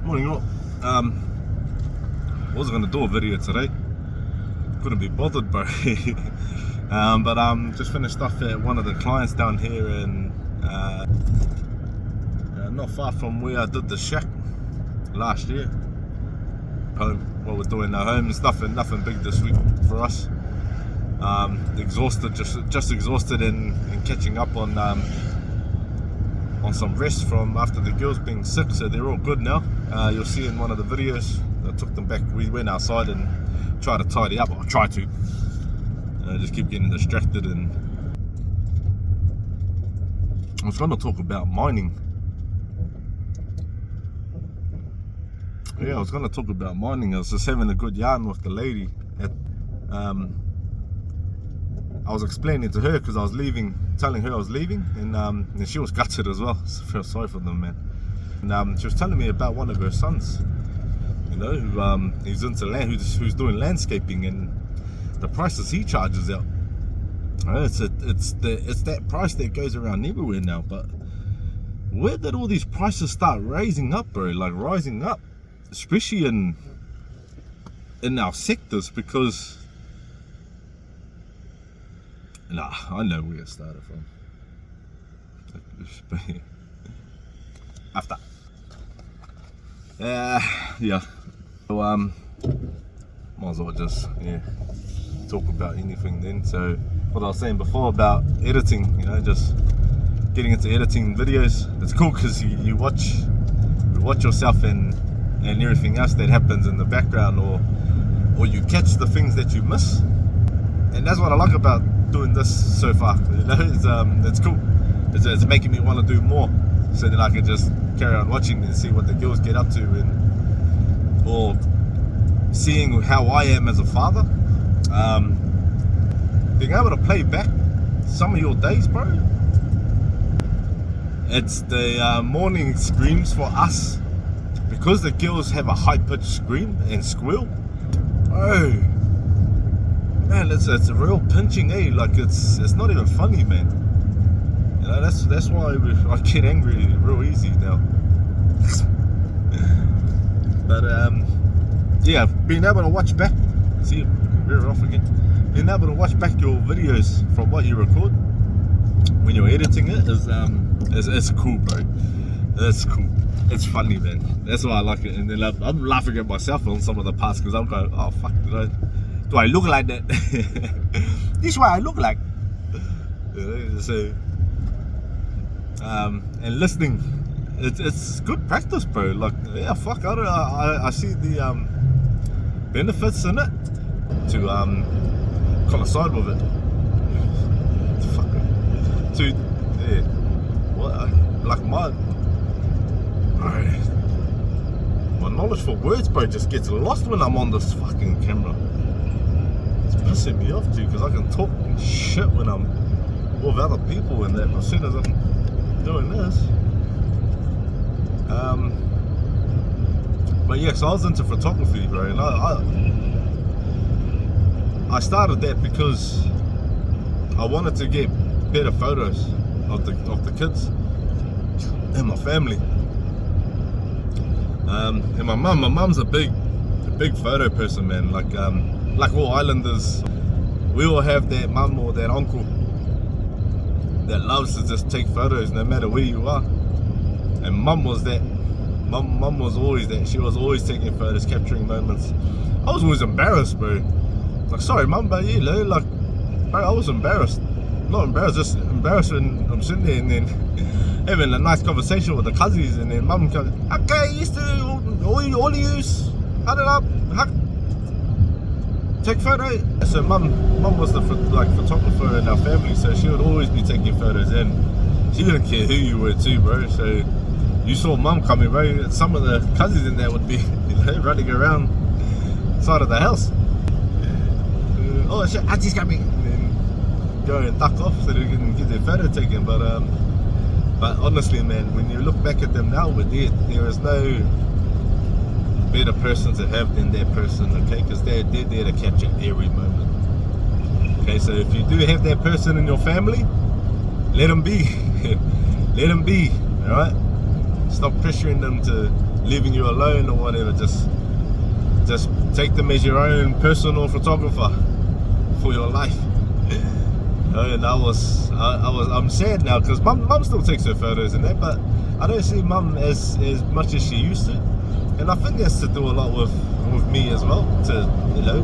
Morning all. Wasn't gonna do a video today. Couldn't be bothered, bro. But just finished off at one of the clients down here in not far from where I did the shack last year. Home, what we're doing at home is nothing big this week for us. Exhausted, just exhausted and catching up on some rest from after the girls being sick, so they're all good now. You'll see in one of the videos I took them back. We went outside and tried to tidy up. I tried to. Just keep getting distracted. And I was going to talk about mining. Yeah, I was going to talk about mining. I was just having a good yarn with the lady. I was explaining to her because I was leaving, telling her I was leaving, and she was gutted as well. So I feel sorry for them, man. And she was telling me about one of her sons, you know, who he's into land, who's doing landscaping, and the prices he charges out. It's that price that goes around everywhere now. But where did all these prices start raising up, bro? Like rising up, especially in our sectors, because. Nah, I know where it started from. After. Yeah. So, might as well just, talk about anything then. So, what I was saying before about editing, you know, just getting into editing videos. It's cool because you watch yourself and everything else that happens in the background, or you catch the things that you miss. And that's what I like about doing this so far, you know. It's cool. It's making me want to do more, so that I can just carry on watching and see what the girls get up to, or seeing how I am as a father. Being able to play back some of your days, bro. It's the morning screams for us, because the girls have a high-pitched scream and squeal. Oh man, it's a real pinching, like it's not even funny, man. You know, that's why I get angry real easy now. But yeah, being able to watch back, see, we're off again. Being able to watch back your videos from what you record when you're editing it is cool, bro. It's cool. It's funny, man. That's why I like it. And then I'm laughing at myself on some of the parts, because I'm going, oh fuck, you know. Do I look like that? This is what I look like. So, and listening, it's good practice, bro. Like, yeah, fuck, I see the benefits in it to coincide with it. Like my knowledge for words, bro, just gets lost when I'm on this fucking camera. Pissing me off too, because I can talk shit when I'm with other people and that, but as soon as I'm doing this, but yeah, so I was into photography, bro, and I started that because I wanted to get better photos of the kids and my family, and my mum's a big photo person, man. Like all islanders, we all have that mum or that uncle that loves to just take photos no matter where you are. And mum was that. Mum was always that. She was always taking photos, capturing moments. I was always embarrassed, bro. Like, sorry mum, but yeah, like, bro, I was embarrassed. Not embarrassed, just embarrassed when I'm sitting there and then having a nice conversation with the cousins, and then mum comes, okay, used to all of yous, huddle up, take photo. So mum was the photographer in our family, so she would always be taking photos, and she didn't care who you were too, bro. So you saw mum coming, bro, some of the cousins in there would be, you know, running around side of the house. Oh shit, auntie's coming, and then go and duck off so they can get their photo taken. But honestly, man, when you look back at them now, there is no better person to have than that person, okay? Because they're there to capture every moment. Okay, so if you do have that person in your family, let them be. Let them be, alright? Stop pressuring them to leaving you alone or whatever. Just take them as your own personal photographer for your life. And I'm sad now because mum still takes her photos and that, but I don't see mum as much as she used to, and I think that's to do a lot with me as well. To, you know,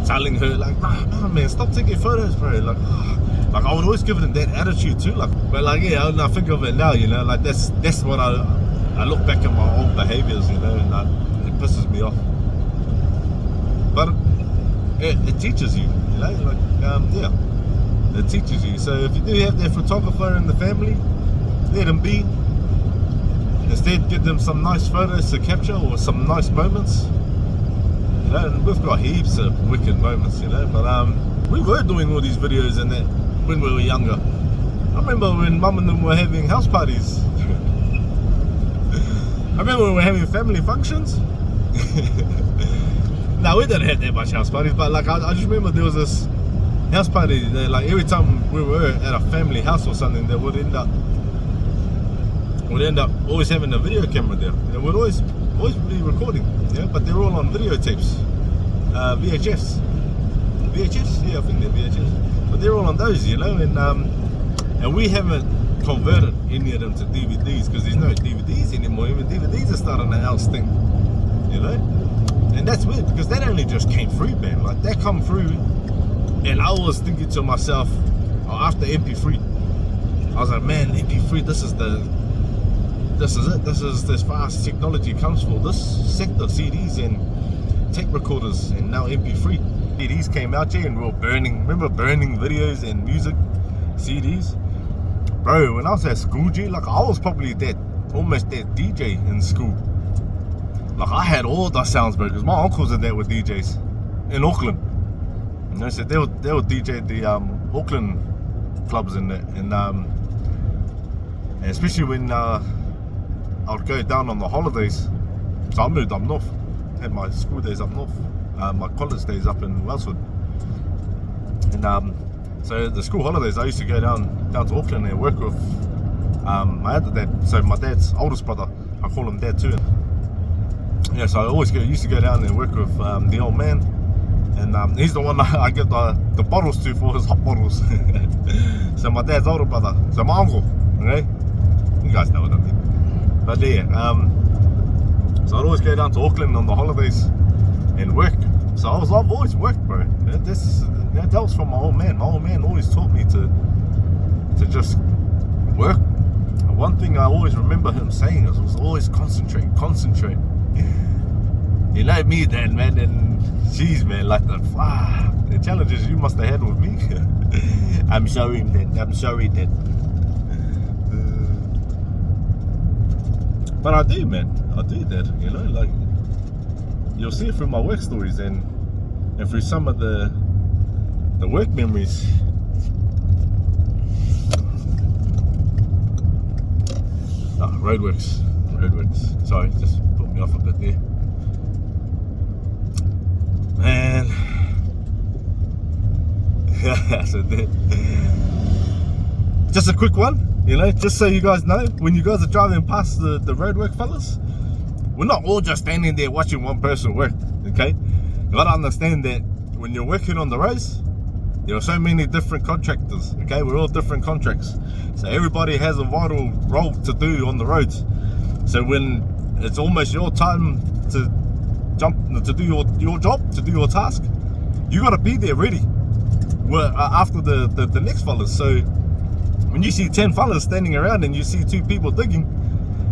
telling her like, nah, man, stop taking photos, bro. Like I would always give them that attitude too. Like, but like, yeah, I think of it now, you know, like that's what I look back at my old behaviors, you know, and it pisses me off. But it teaches you, you know, like yeah, it teaches you. So if you do have that photographer in the family, let him be. Instead, give them some nice photos to capture or some nice moments. You know, and we've got heaps of wicked moments, you know. But we were doing all these videos and that when we were younger. I remember when mum and them were having house parties. I remember when we were having family functions. No, we didn't have that much house parties, but like I just remember there was this house party that, like, every time we were at a family house or something, they would end up always having a video camera there. And we'd always be recording, yeah, but they're all on videotapes, VHS, yeah, I think they're VHS, but they're all on those, you know, and we haven't converted any of them to DVDs because there's no DVDs anymore. Even DVDs are starting to outstink, you know, and that's weird because that only just came through, man. Like that come through, and I was thinking to myself, after MP3, I was like, man, MP3, this is it. This is as far as technology comes for this sector. CDs and tape recorders, and now MP3. CDs came out here, and we were remember burning videos and music CDs, bro. When I was at school, G, like I was probably almost that DJ in school. Like I had all the sounds, bro, because my uncles and that were DJs in Auckland. You know, so they would DJ the Auckland clubs and that, and especially when I would go down on the holidays. So I moved up north, had my school days up north, my college days up in Wellsford, and so the school holidays I used to go down to Auckland and work with my other dad. So my dad's oldest brother, I call him Dad too. Yeah, so I used to go down and work with the old man, and he's the one I get the bottles to for his hot bottles. So my dad's older brother, so my uncle, okay? You guys know what I mean. But yeah, so I'd always go down to Auckland on the holidays and work. So I've always worked, bro. That was from my old man. My old man always taught me to just work. And one thing I always remember him saying was always concentrate. You know me then, man, and jeez, man, like the challenges you must have had with me. I'm sorry, Dad. But I do, man. I do that, you know, like you'll see it through my work stories and through some of the work memories. Roadworks. Sorry, just put me off a bit there. Man. So just a quick one. You know, just so you guys know, when you guys are driving past the roadwork fellas, we're not all just standing there watching one person work, okay? You gotta understand that when you're working on the roads, there are so many different contractors, okay? We're all different contracts. So everybody has a vital role to do on the roads. So when it's almost your time to do your job, to do your task, you gotta be there ready after the next fellas. So when you see 10 fellas standing around and you see 2 people digging,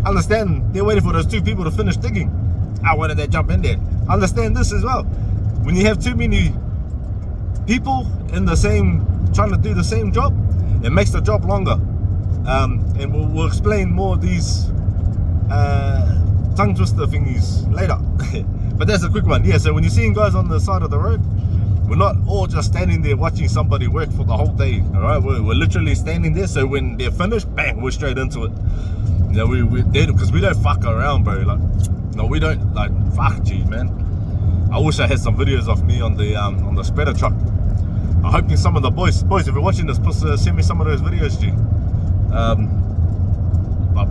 understand they're waiting for those 2 people to finish digging. Why did they jump in there? Understand this as well. When you have too many people trying to do the same job, it makes the job longer. And we'll explain more of these tongue twister thingies later. But that's a quick one. Yeah, so when you're seeing guys on the side of the road, we're not all just standing there watching somebody work for the whole day, all right? We're literally standing there, so when they're finished, bang, we're straight into it. You know, we're dead, because we don't fuck around, bro. Like, no, we don't, like, fuck, gee, man. I wish I had some videos of me on the spreader truck. I'm hoping some of the boys, if you're watching this, please send me some of those videos, gee. But,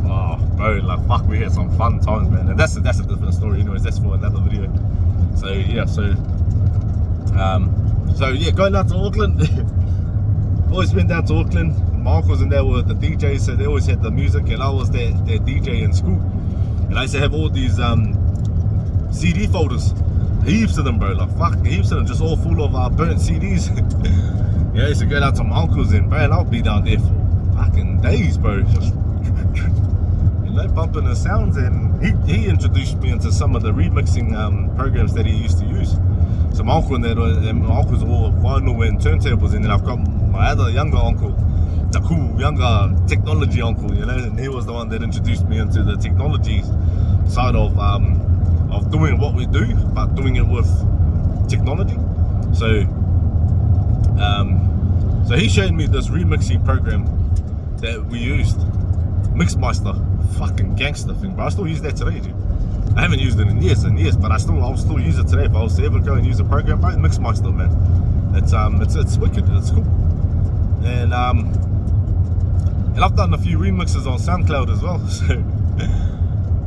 bro, bro, like fuck, we had some fun times, man. And that's a different story, anyways. That's for another video. So yeah, so yeah, going out to Auckland. Always went down to Auckland. My uncles in there were the DJs, so they always had the music, and I was their DJ in school. And I used to have all these CD folders, heaps of them, bro, like fuck, heaps of them, just all full of burnt CDs. Yeah, I used to go down to my uncles, and bro, and I'll be down there for fucking days, bro, just bumping the sounds. And he introduced me into some of the remixing programs that he used to use. So my uncle and my uncles are all vinyl and turntables, and then I've got my other younger uncle, the cool younger technology uncle, and he was the one that introduced me into the technology side of doing what we do, but doing it with technology. So so he showed me this remixing program that we used, Mixmeister, fucking gangster thing, bro. I still use that today, dude. I haven't used it in years and years, but I'll still use it today if I was to ever go and use a program, bro. Mixmeister, man, it's wicked, it's cool. And I've done a few remixes on SoundCloud as well, so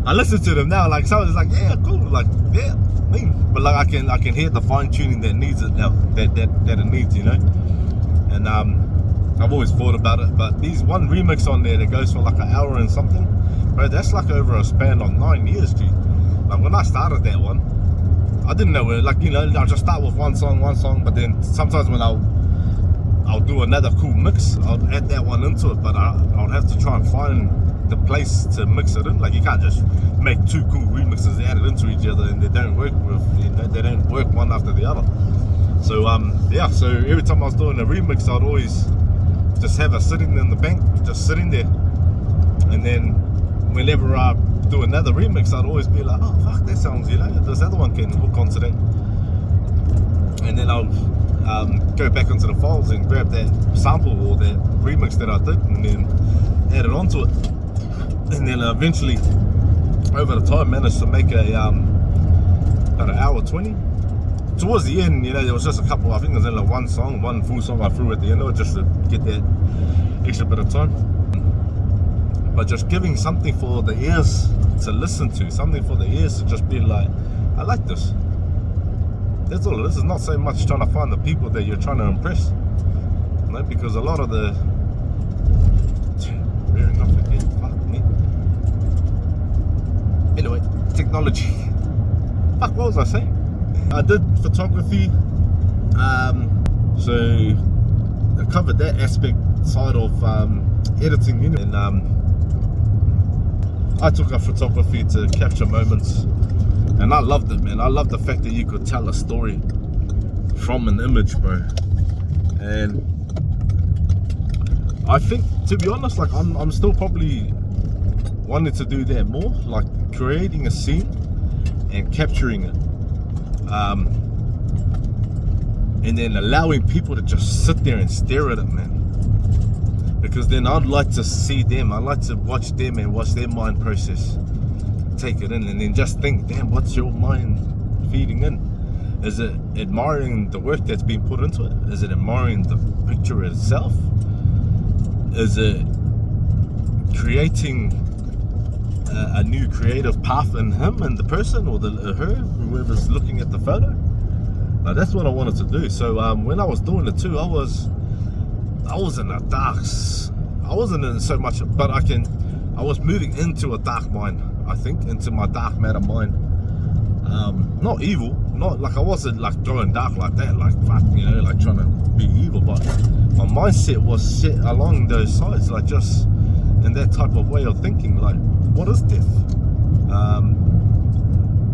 I listen to them now, like someone's like, yeah, cool, like, yeah, mean, but like I can hear the fine tuning that needs it now, that it needs, And I've always thought about it, but there's one remix on there that goes for like an hour and something, bro. That's like over a span of 9 years, G. Like when I started that one, I didn't know where, like, I'll just start with one song, but then sometimes when I'll do another cool mix, I'll add that one into it, but I'll have to try and find the place to mix it in. Like you can't just make two cool remixes added into each other and they don't work they don't work one after the other. So yeah, so every time I was doing a remix, I'd always just have it sitting in the bank, just sitting there, and then whenever I do another remix, I'd always be like, oh fuck, that sounds, this other one can hook onto that, and then I'll go back into the files and grab that sample or that remix that I did and then add it onto it, and then eventually over the time managed to make about an hour 20. Towards the end, there was just a couple, I think there was only one full song I threw at the end of it just to get that extra bit of time. But just giving something for the ears to listen to, something for the ears to just be like, I like this. That's all it is. It's not so much trying to find the people that you're trying to impress, because a lot of the fair enough again, fuck me. Anyway, technology. Fuck, what was I saying? I did photography, so I covered that aspect side of editing, and I took up photography to capture moments, and I loved it, man. I loved the fact that you could tell a story from an image, bro. And I think, to be honest, like I'm still probably wanting to do that more, like creating a scene and capturing it, and then allowing people to just sit there and stare at it, man. Because then I'd like to see them, I'd like to watch them and watch their mind process, take it in, and then just think, damn, what's your mind feeding in? Is it admiring the work that's been put into it? Is it admiring the picture itself? Is it creating a new creative path in him and the person, or her, whoever's looking at the photo? Now that's what I wanted to do. So when I was doing it too, I was in a darks. I wasn't in so much, but I was moving into a dark mind. I think into my dark matter mind. Not evil, not like I wasn't like going dark like that, like fuck, like trying to be evil, but my mindset was set along those sides, like just in that type of way of thinking, like what is death?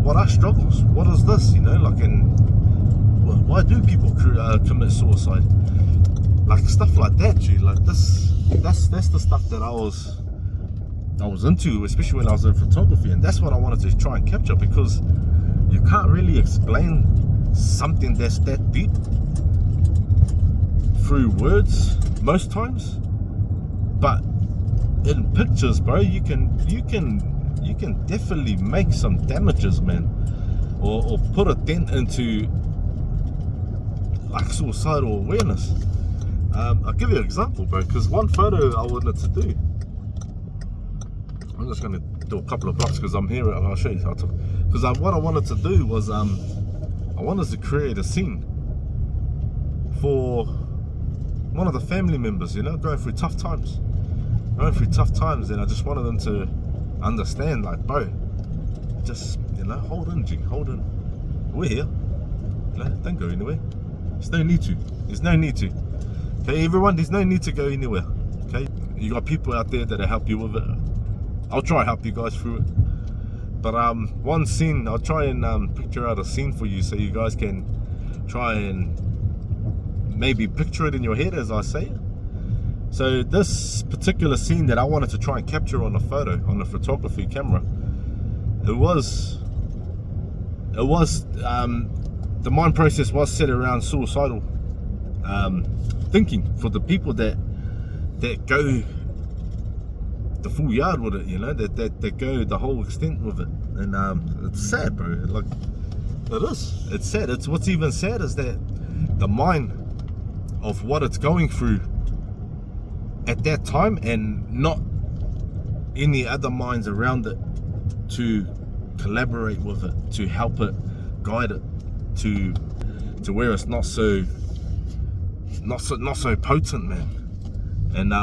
What are struggles? What is this? Like, and why do people commit suicide? Like stuff like that, G. Like this, that's the stuff that I was into, especially when I was in photography, and that's what I wanted to try and capture, because you can't really explain something that's that deep through words most times, but in pictures, bro, you can definitely make some damages, man, or put a dent into like suicidal awareness. I'll give you an example, bro, because one photo I wanted to do, I'm just gonna do a couple of blocks because I'm here. I'll show you. Because what I wanted to do was I wanted to create a scene for one of the family members, you know, going through tough times. And I just wanted them to understand, like, bro, just, you know, hold on, G, hold on. We're here. You know, don't go anywhere. There's no need to. Okay, everyone, there's no need to go anywhere. Okay, you got people out there that'll help you with it. I'll try to help you guys through it. But one scene, I'll try and picture out a scene for you so you guys can try and maybe picture it in your head as I say it. So this particular scene that I wanted to try and capture on a photo, on a photography camera, it was the mind process was set around suicidal thinking for the people that go the full yard with it, you know, that go the whole extent with it. And it's sad, bro. Like, it is. It's sad. It's what's even sad is that the mind of what it's going through at that time, and not any other minds around it to collaborate with it, to help it, guide it to where it's not so potent, man. And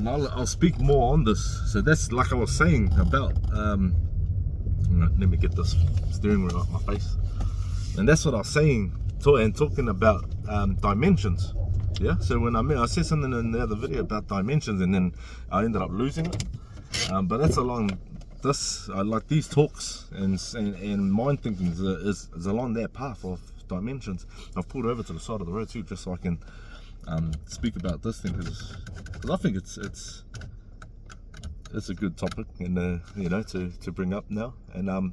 I'll speak more on this. So that's like I was saying about let me get this steering wheel off my face. And that's what I was saying talking about dimensions. Yeah, so when I said something in the other video about dimensions, and then I ended up losing it. But that's along this, like these talks and mind thinking is along that path of dimensions. I've pulled over to the side of the road too, just so I can speak about this thing, because I think it's a good topic, and you know, to bring up now. And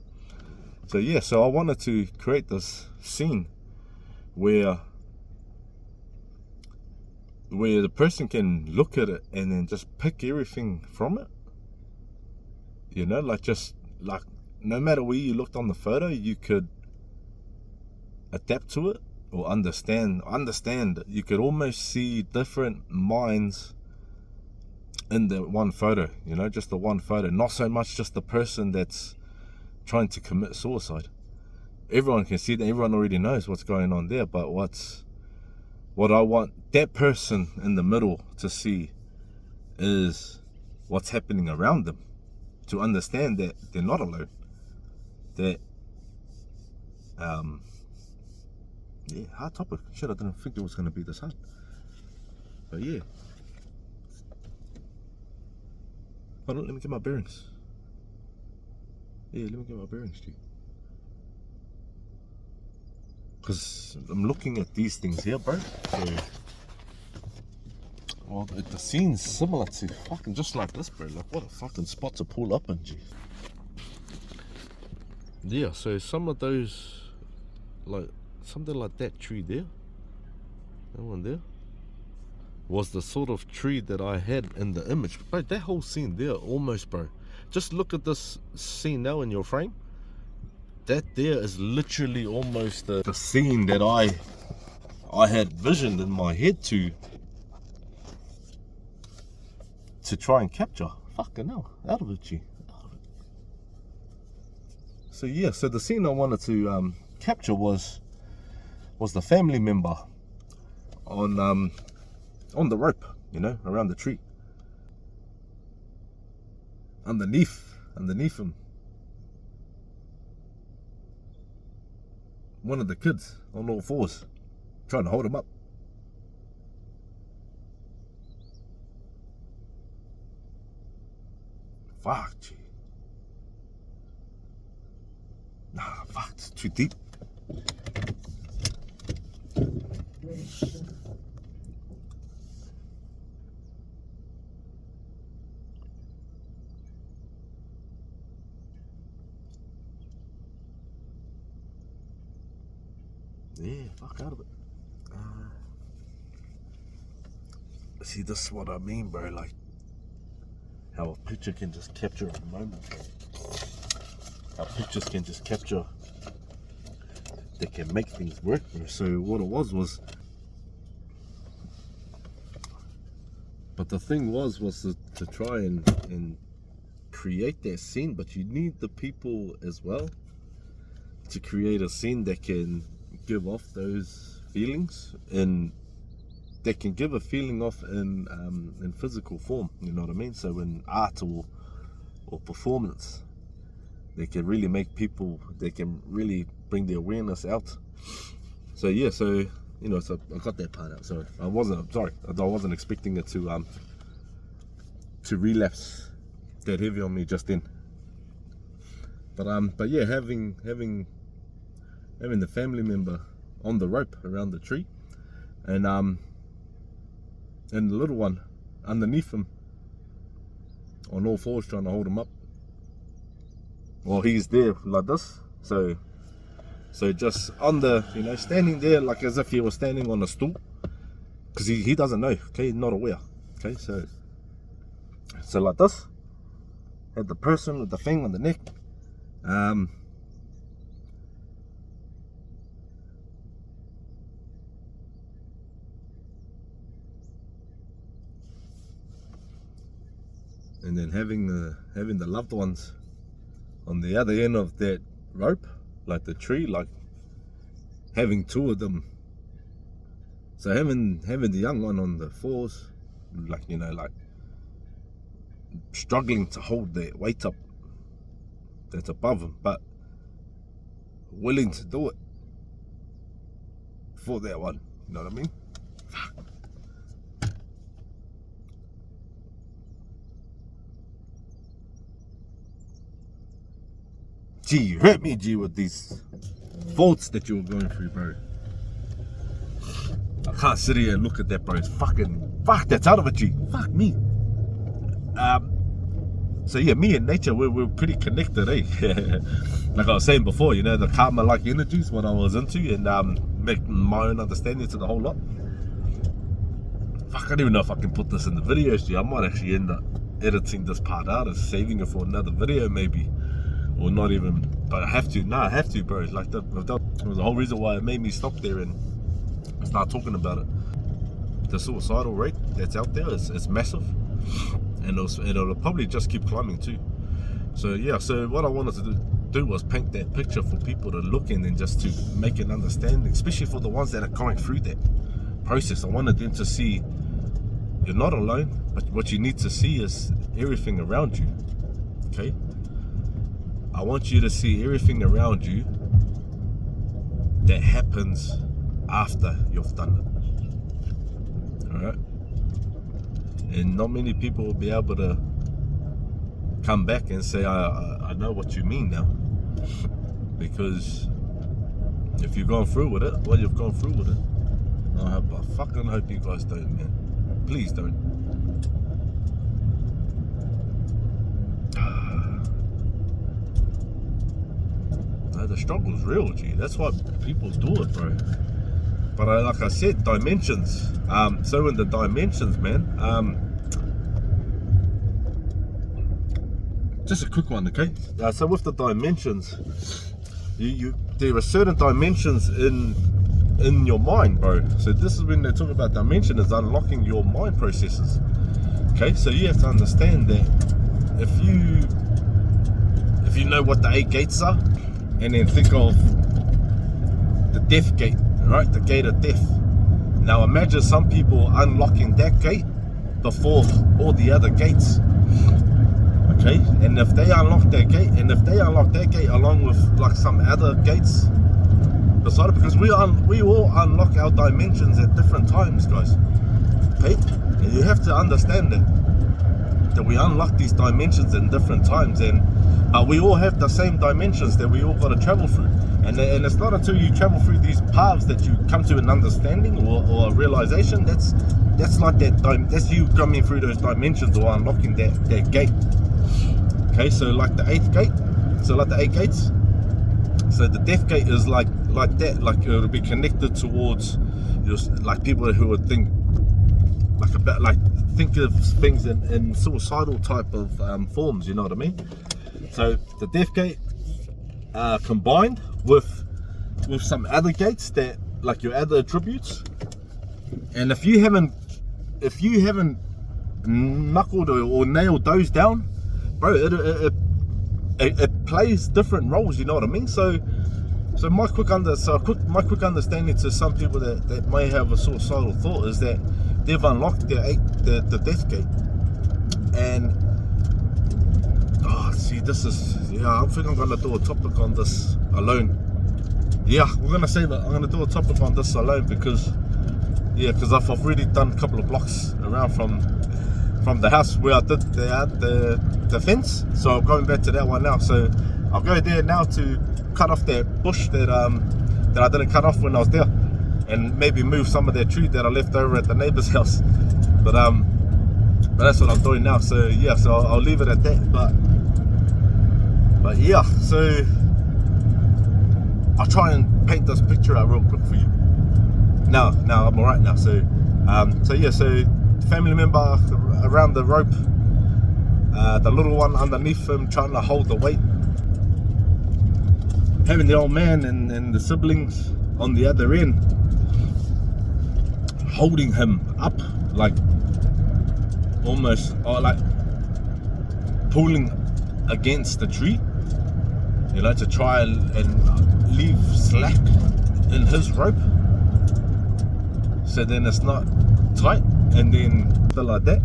so yeah, so I wanted to create this scene where the person can look at it and then just pick everything from it, you know, like just like no matter where you looked on the photo, you could adapt to it or understand it. You could almost see different minds in the one photo, you know, just the one photo, not so much just the person that's trying to commit suicide. Everyone can see that, everyone already knows what's going on there, but what I want that person in the middle to see is what's happening around them, to understand that they're not alone, that yeah, hard topic. Shit, I didn't think it was going to be this hard. But yeah. Hold on, let me get my bearings. Yeah, let me get my bearings, G. Because I'm looking at these things here, bro. So, well, the scene's similar to fucking just like this, bro. Like, what a fucking spot to pull up in, G. Yeah, so some of those, like, something like that tree there, that one there, was the sort of tree that I had in the image. Bro, that whole scene there, almost, bro. Just look at this scene now in your frame. That there is literally almost the scene that I had visioned in my head to try and capture. Fucking hell, out of it, G. Out of it. So yeah, so the scene I wanted to capture was the family member on the rope, you know, around the tree, underneath him, one of the kids on all fours trying to hold him up. Fuck, gee. Nah, fuck, it's too deep. Yeah, fuck out of it. See, this is what I mean, bro. Like, how a picture can just capture a moment, bro. How pictures can just capture, they can make things work, bro. So what it was, but the thing was to try and create that scene, but you need the people as well to create a scene that can give off those feelings, and that can give a feeling off in physical form, you know what I mean? So in art or performance, they can really make people, they can really bring the awareness out. So yeah, so you know, so I got that part out. So I wasn't expecting it to relapse that heavy on me just then. But yeah, having the family member on the rope around the tree, and the little one underneath him on all fours trying to hold him up. Well, he's there like this, so just on the, you know, standing there like as if he was standing on a stool, because he doesn't know, okay, not aware, okay, so like this, had the person with the thing on the neck, and then having the loved ones on the other end of that rope, like the tree, like having two of them. So having the young one on the fours, like, you know, like struggling to hold that weight up that's above him, but willing to do it for that one, you know what I mean? Fuck. Gee, you hurt me, G, with these thoughts that you were going through, bro. I can't sit here and look at that, bro. It's fuck, that's out of it, G. Fuck me. So yeah, me and nature, we're pretty connected, eh? Like I was saying before, you know, the karma-like energies, what I was into, and make my own understanding to the whole lot. Fuck, I don't even know if I can put this in the videos, G. I might actually end up editing this part out and saving it for another video, maybe. Or not even, but I have to. No, I have to, bro. It's like that was the whole reason why it made me stop there and start talking about it. The suicidal rate that's out there is massive, and it'll probably just keep climbing too. So yeah, so what I wanted to do was paint that picture for people to look in, and just to make an understanding, especially for the ones that are going through that process. I wanted them to see you're not alone, but what you need to see is everything around you. Okay. I want you to see everything around you that happens after you've done it. Alright? And not many people will be able to come back and say, I know what you mean now. Because if you've gone through with it, well, you've gone through with it. I fucking hope you guys don't, man. Please don't. The struggle's real, G. That's why people do it, bro. But like I said, dimensions. So in the dimensions, man. Just a quick one, okay? So with the dimensions, there are certain dimensions in your mind, bro. So this is when they talk about dimension, is unlocking your mind processes. Okay, so you have to understand that if you know what the 8 gates are, and then think of the death gate, right? The gate of death. Now imagine some people unlocking that gate before all the other gates. Okay, and if they unlock that gate, along with like some other gates beside it, because we all unlock our dimensions at different times, guys. Okay, and you have to understand that we unlock these dimensions in different times, and we all have the same dimensions that we all got to travel through, and it's not until you travel through these paths that you come to an understanding or a realization. That's like that's you coming through those dimensions or unlocking that gate. Okay, so like the 8th gate, so like the 8 gates, so the death gate is like that, like it'll be connected towards just like people who would think think of things in suicidal type of forms, you know what I mean? So the death gate combined with some other gates that like your other attributes, and if you haven't knuckled or nailed those down, bro, it plays different roles, you know what I mean? So my quick understanding to some people that may have a suicidal thought is that they've unlocked the death gate. And see, this is, I think I'm gonna do a topic on this alone. We're gonna say that I'm gonna do a topic on this alone because I've already done a couple of blocks around from the house where I did the fence. So I'm going back to that one now. So I'll go there now to cut off that bush that I didn't cut off when I was there, and maybe move some of that tree that I left over at the neighbor's house. But that's what I'm doing now. So so I'll leave it at that. But so I'll try and paint this picture out real quick for you. Now I'm alright now. So family member around the rope, the little one underneath him trying to hold the weight, having the old man and the siblings on the other end holding him up, like almost like pulling against the tree, to try and leave slack in his rope, so then it's not tight, and then like that.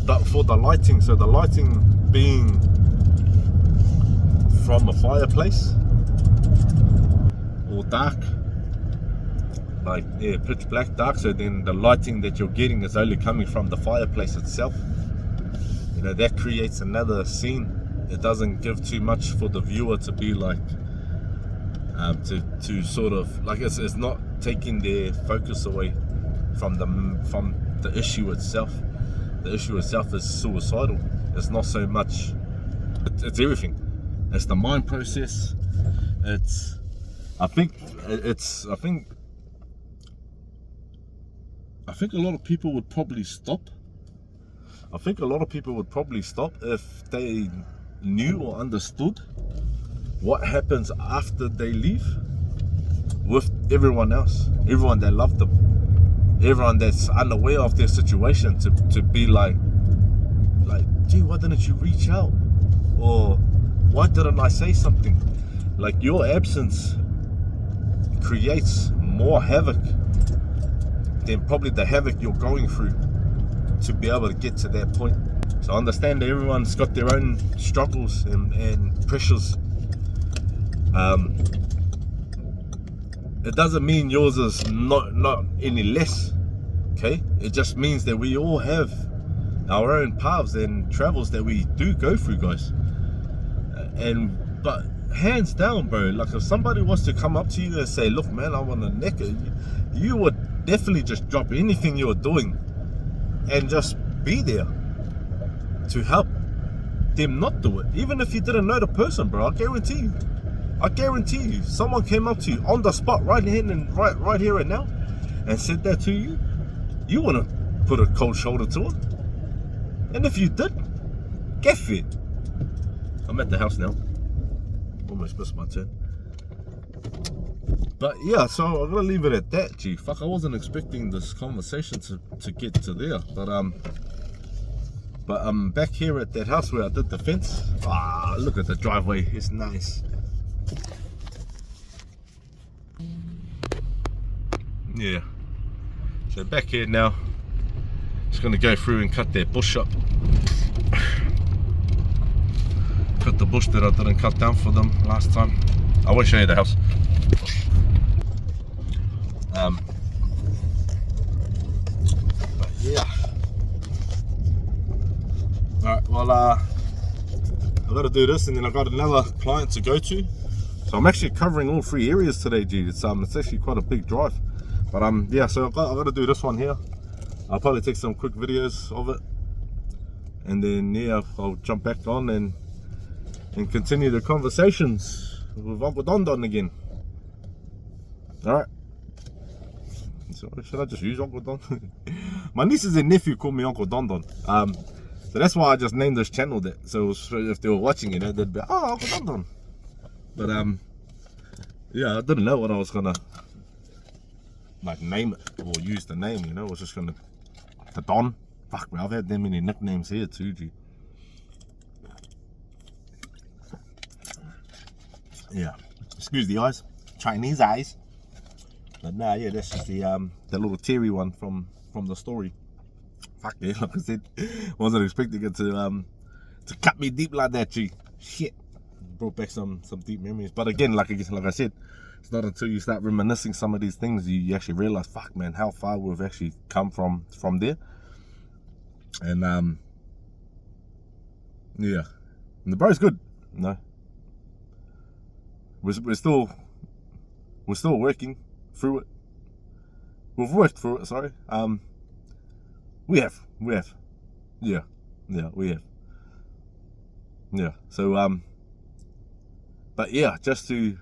But for the lighting, so the lighting being from a fireplace or dark, like pitch black dark, so then the lighting that you're getting is only coming from the fireplace itself. That creates another scene. It doesn't give too much for the viewer to be like to sort of like, it's not taking their focus away from the issue itself. The issue itself is suicidal. It's not so much, it's everything. It's the mind process. I think a lot of people would probably stop. I think a lot of people would probably stop if they knew or understood what happens after they leave with everyone else, everyone that loved them, everyone that's unaware of their situation, to be like, gee, why didn't you reach out? Or why didn't I say something? Like, your absence creates more havoc than probably the havoc you're going through to be able to get to that point. So I understand that everyone's got their own struggles and pressures. It doesn't mean yours is not any less, okay? It just means that we all have our own paths and travels that we do go through, guys. But hands down, bro, like if somebody was to come up to you and say, look man, I want to neck it, you would definitely just drop anything you were doing and just be there to help them not do it. Even if you didn't know the person, bro, I guarantee you, someone came up to you on the spot right here and now and said that to you, you wouldn't put a cold shoulder to it. And if you did, get fit. I'm at the house now. Almost missed my turn. But yeah, so I'm gonna leave it at that. Gee, fuck, I wasn't expecting this conversation to get to there. But I'm back here at that house where I did the fence. Look at the driveway, it's nice. Yeah, so back here now, just gonna go through and cut that bush up. Cut the bush that I didn't cut down for them last time. I will show you the house. But yeah. Alright, well I gotta do this and then I got another client to go to. So I'm actually covering all 3 areas today, G. It's actually quite a big drive. But yeah, so I gotta do this one here. I'll probably take some quick videos of it. And then yeah, I'll jump back on and continue the conversations with Uncle Don Don again. Alright. So should I just use Uncle Don? My nieces and nephew call me Uncle Don Don. So that's why I just named this channel that. So if they were watching it, they'd be, oh, Uncle Don Don. But yeah, I didn't know what I was gonna like name it or use the name, you know. I was just gonna, the Don. Fuck me, I've had that many nicknames here too, G. Yeah, excuse the eyes, Chinese eyes. But nah, yeah, that's just the little Terry one from the story. Fuck yeah, like I said, wasn't expecting it to cut me deep like that, G. Shit, brought back some deep memories. But again, like I said, it's not until you start reminiscing some of these things you actually realize, fuck man, how far we've actually come from there. And yeah, and the bro's good. No, we're still working through it. We've worked through it. Sorry. We have. Yeah, we have. Yeah. So but yeah, just to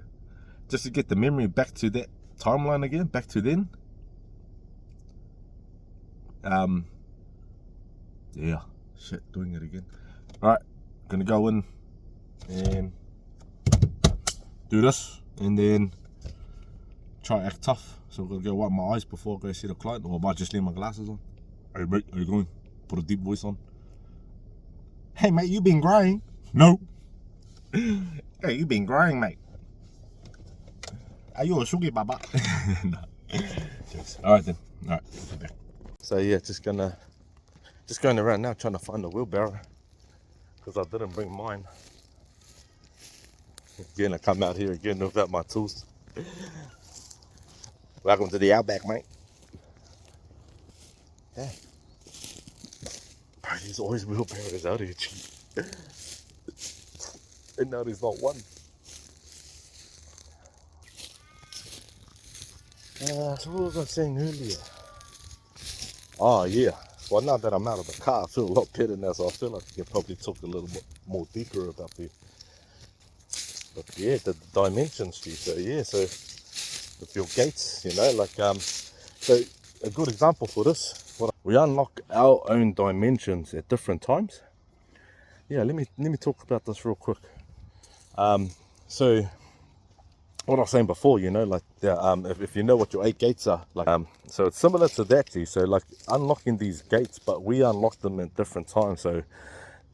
get the memory back to that timeline again, back to then. Yeah, shit, doing it again. All right, gonna go in and do this, and then try to act tough. So I'm gonna go wipe my eyes before I go see the client, or I might just leave my glasses on. Hey mate, how you going? Put a deep voice on. Hey mate, you been growing? No. Hey, you been growing, mate? Are you a sugar baba? No. All right then. All right. So yeah, just going around now trying to find a wheelbarrow because I didn't bring mine. Again, I come out here again without my tools. Welcome to the Outback, mate. Yeah. Bro, there's always wheelbarrows out here, cheap. And now there's not one. So what was I saying earlier? Oh yeah. Well, now that I'm out of the car, I feel a lot better now, so I feel like I can probably talk a little bit more deeper about the dimensions. So yeah, so with your gates, you know, like so a good example for this, we unlock our own dimensions at different times. Yeah, let me talk about this real quick. So what I was saying before, you know, like if you know what your 8 gates are, like so it's similar to that, too. So like unlocking these gates, but we unlock them at different times. So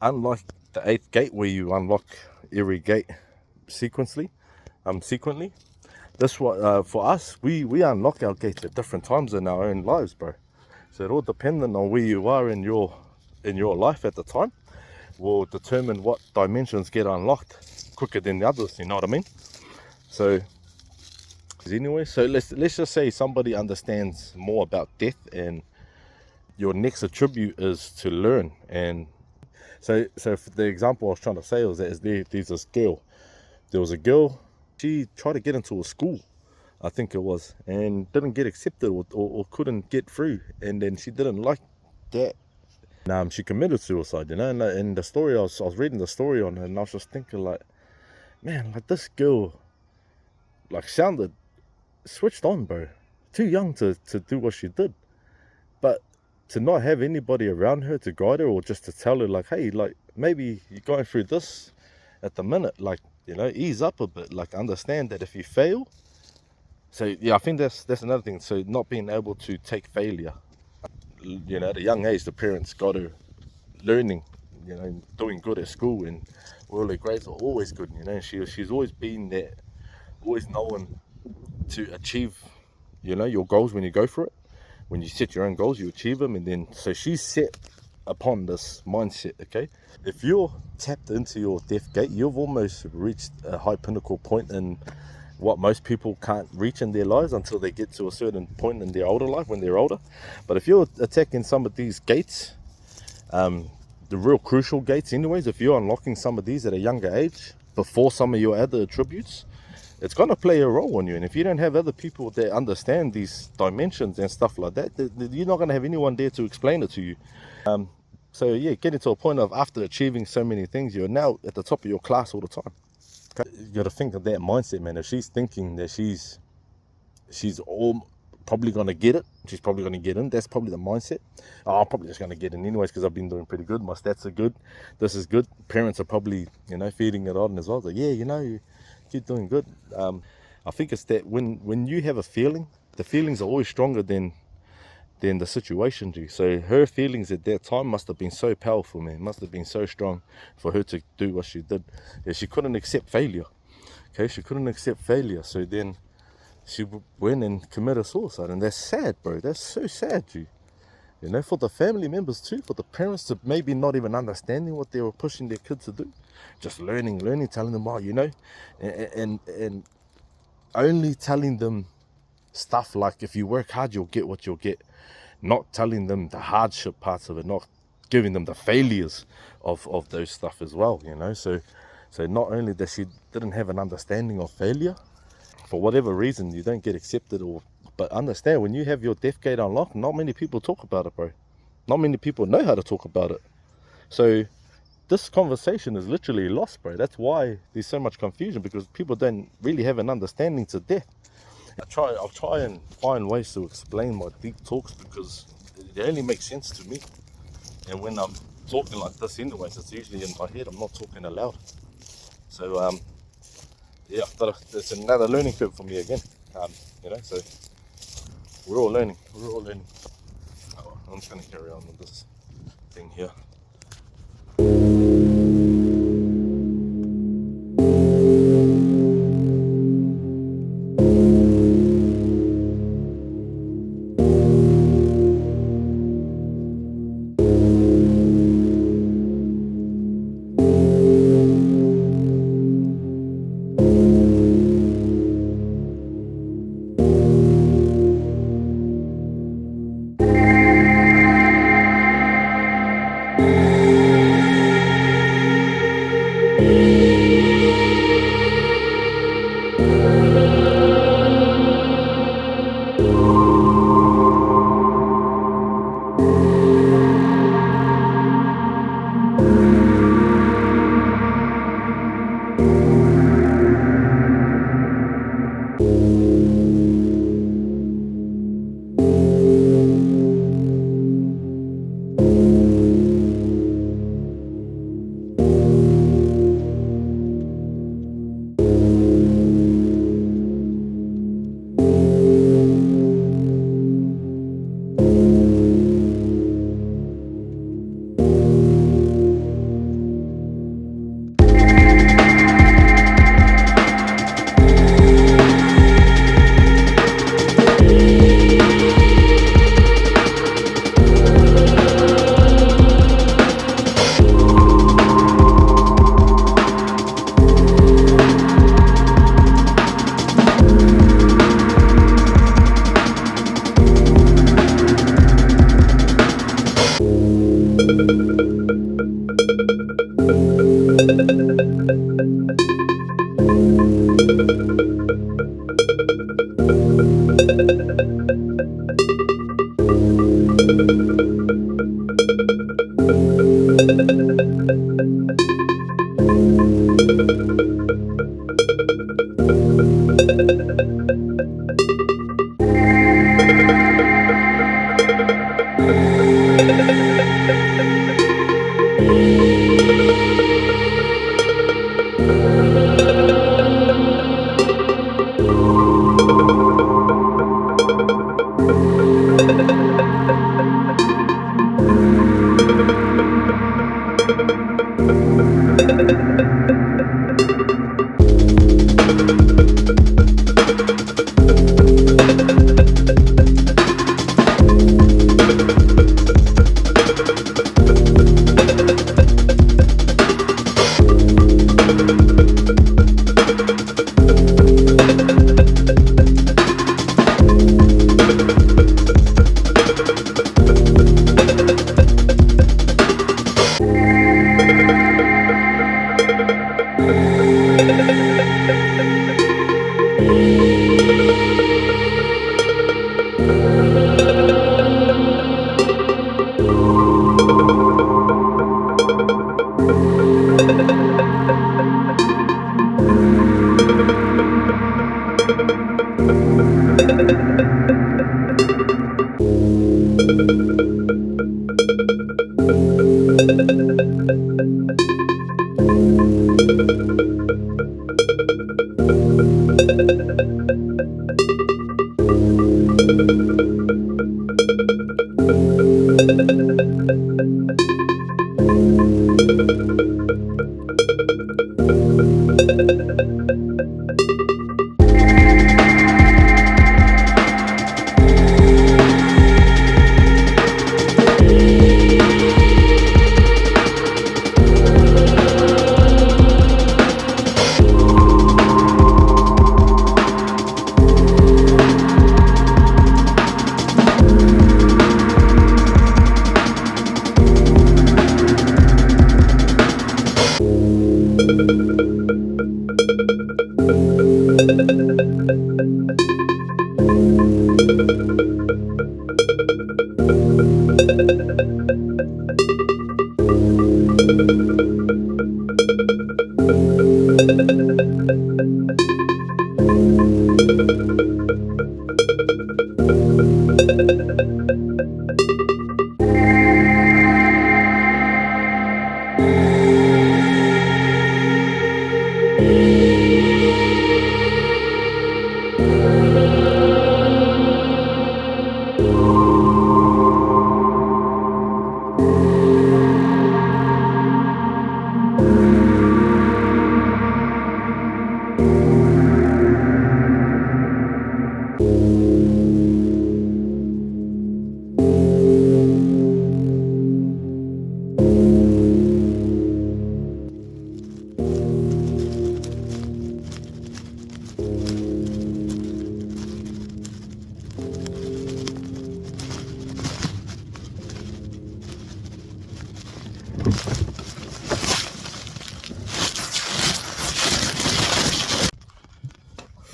unlike the 8th gate where you unlock every gate sequentially, this what for us, we unlock our gates at different times in our own lives, bro. So it all dependent on where you are in your life at the time will determine what dimensions get unlocked quicker than the others, you know what I mean? So anyway, so let's just say somebody understands more about death, and your next attribute is to learn. And so for the example I was trying to say was that there's this girl. There was a girl, she tried to get into a school, I think it was, and didn't get accepted or couldn't get through, and then she didn't like that. And she committed suicide, you know. And the story, I was reading the story on her, and I was just thinking, like, man, like this girl, like, sounded switched on, bro. Too young to do what she did, but to not have anybody around her to guide her, or just to tell her, like, hey, like, maybe you're going through this at the minute, like, you know, ease up a bit, like, understand that if you fail. So yeah, I think that's another thing. So not being able to take failure, you know, at a young age, the parents got her learning, you know, doing good at school, and all her grades were always good, you know. She's always been there, always knowing to achieve, you know, your goals when you go for it. When you set your own goals, you achieve them. And then, so she's set upon this mindset, okay? If you're tapped into your death gate, you've almost reached a high pinnacle point in what most people can't reach in their lives until they get to a certain point in their older life, when they're older. But if you're attacking some of these gates, the real crucial gates anyways, if you're unlocking some of these at a younger age, before some of your other attributes, it's going to play a role on you. And if you don't have other people that understand these dimensions and stuff like that, you're not going to have anyone there to explain it to you. So yeah, getting to a point of, after achieving so many things, you're now at the top of your class all the time. You got to think of that mindset, man. If she's thinking that she's all probably going to get it, she's probably going to get in, that's probably the mindset. Oh, I'm probably just going to get in anyways because I've been doing pretty good, my stats are good, this is good. Parents are probably, you know, feeding it on as well. Like, yeah, you know, you're doing good. I think it's that when you have a feeling, the feelings are always stronger than the situation do. So her feelings at that time must have been so powerful, man. Must have been so strong for her to do what she did. Yeah, she couldn't accept failure, Okay, she couldn't accept failure, so then she went and committed suicide, and that's sad, bro. That's so sad, G. You know, for the family members too, for the parents to maybe not even understanding what they were pushing their kids to do, just learning, telling them, oh, you know, and only telling them stuff like, if you work hard, you'll get what you'll get. Not telling them the hardship parts of it, not giving them the failures of those stuff as well, you know. So not only that she didn't have an understanding of failure, for whatever reason you don't get accepted, but understand, when you have your death gate unlocked, not many people talk about it, bro. Not many people know how to talk about it. So this conversation is literally lost, bro. That's why there's so much confusion, because people don't really have an understanding to death. I'll try and find ways to explain my deep talks, because they only make sense to me. And when I'm talking like this anyways, it's usually in my head, I'm not talking aloud. So yeah, but it's another learning curve for me again. You know, so we're all learning. Oh, I'm just gonna carry on with this thing here.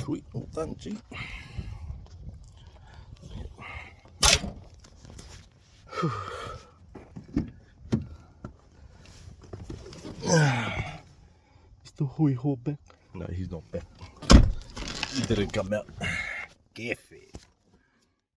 Sweet, all done, G. Is the hoi ho back? No, he's not back. He didn't come out. Get it.